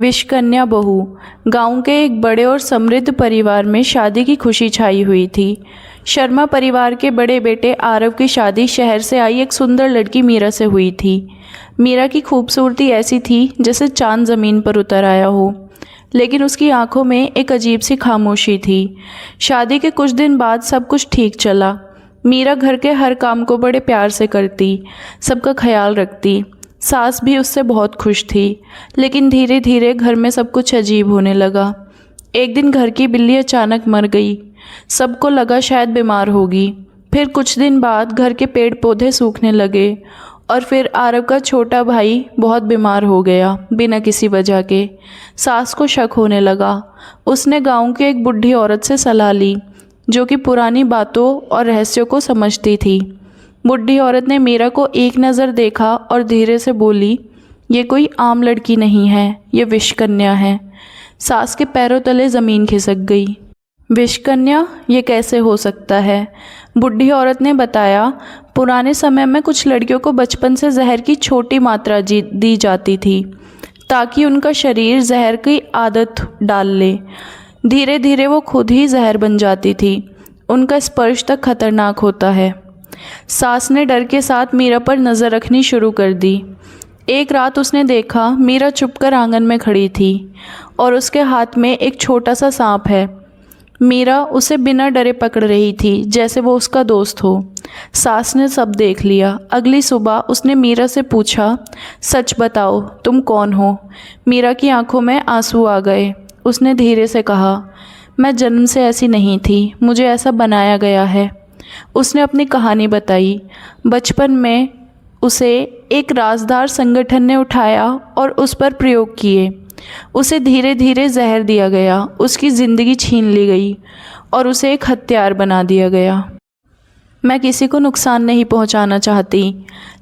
विषकन्या बहू। गांव के एक बड़े और समृद्ध परिवार में शादी की खुशी छाई हुई थी। शर्मा परिवार के बड़े बेटे आरव की शादी शहर से आई एक सुंदर लड़की मीरा से हुई थी। मीरा की खूबसूरती ऐसी थी जैसे चांद ज़मीन पर उतर आया हो, लेकिन उसकी आंखों में एक अजीब सी खामोशी थी। शादी के कुछ दिन बाद सब कुछ ठीक चला। मीरा घर के हर काम को बड़े प्यार से करती, सबका ख्याल रखती। सास भी उससे बहुत खुश थी, लेकिन धीरे धीरे घर में सब कुछ अजीब होने लगा। एक दिन घर की बिल्ली अचानक मर गई। सबको लगा शायद बीमार होगी। फिर कुछ दिन बाद घर के पेड़ पौधे सूखने लगे और फिर आरव का छोटा भाई बहुत बीमार हो गया बिना किसी वजह के। सास को शक होने लगा। उसने गांव की एक बुढ़ी औरत से सलाह ली, जो कि पुरानी बातों और रहस्यों को समझती थी। बुढ़ी औरत ने मीरा को एक नज़र देखा और धीरे से बोली, ये कोई आम लड़की नहीं है, ये विषकन्या है। सास के पैरों तले ज़मीन खिसक गई। विषकन्या, ये कैसे हो सकता है? बुढ़ी औरत ने बताया, पुराने समय में कुछ लड़कियों को बचपन से जहर की छोटी मात्रा दी जाती थी, ताकि उनका शरीर जहर की आदत डाल ले। धीरे धीरे वो खुद ही जहर बन जाती थी। उनका स्पर्श तक खतरनाक होता है। सास ने डर के साथ मीरा पर नज़र रखनी शुरू कर दी। एक रात उसने देखा मीरा चुपकर आंगन में खड़ी थी और उसके हाथ में एक छोटा सा सांप है। मीरा उसे बिना डरे पकड़ रही थी, जैसे वो उसका दोस्त हो। सास ने सब देख लिया। अगली सुबह उसने मीरा से पूछा, सच बताओ, तुम कौन हो? मीरा की आंखों में आंसू आ गए। उसने धीरे से कहा, मैं जन्म से ऐसी नहीं थी, मुझे ऐसा बनाया गया है। उसने अपनी कहानी बताई। बचपन में उसे एक राजदार संगठन ने उठाया और उस पर प्रयोग किए। उसे धीरे धीरे जहर दिया गया, उसकी ज़िंदगी छीन ली गई और उसे एक हत्यार बना दिया गया। मैं किसी को नुकसान नहीं पहुंचाना चाहती,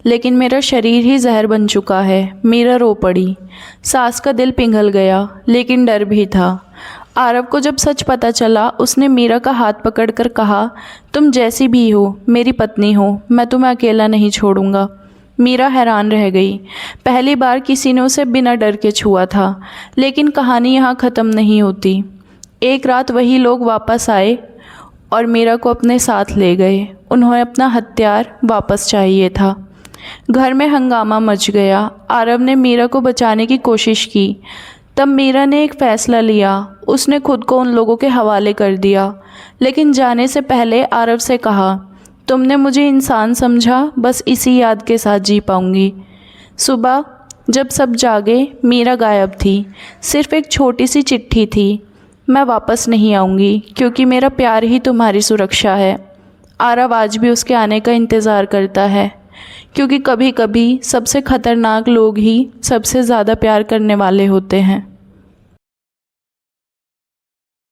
लेकिन मेरा शरीर ही जहर बन चुका है। मीरा रो पड़ी। सास का दिल पिघल गया, लेकिन डर भी था। आरव को जब सच पता चला, उसने मीरा का हाथ पकड़कर कहा, तुम जैसी भी हो मेरी पत्नी हो, मैं तुम्हें अकेला नहीं छोड़ूंगा। मीरा हैरान रह गई। पहली बार किसी ने उसे बिना डर के छुआ था। लेकिन कहानी यहाँ ख़त्म नहीं होती। एक रात वही लोग वापस आए और मीरा को अपने साथ ले गए। उन्हें अपना हथियार वापस चाहिए था। घर में हंगामा मच गया। आरव ने मीरा को बचाने की कोशिश की। तब मीरा ने एक फ़ैसला लिया। उसने खुद को उन लोगों के हवाले कर दिया, लेकिन जाने से पहले आरव से कहा, तुमने मुझे इंसान समझा, बस इसी याद के साथ जी पाऊंगी। सुबह जब सब जागे, मीरा गायब थी। सिर्फ एक छोटी सी चिट्ठी थी, मैं वापस नहीं आऊँगी क्योंकि मेरा प्यार ही तुम्हारी सुरक्षा है। आरव आज भी उसके आने का इंतज़ार करता है, क्योंकि कभी कभी सबसे ख़तरनाक लोग ही सबसे ज़्यादा प्यार करने वाले होते हैं।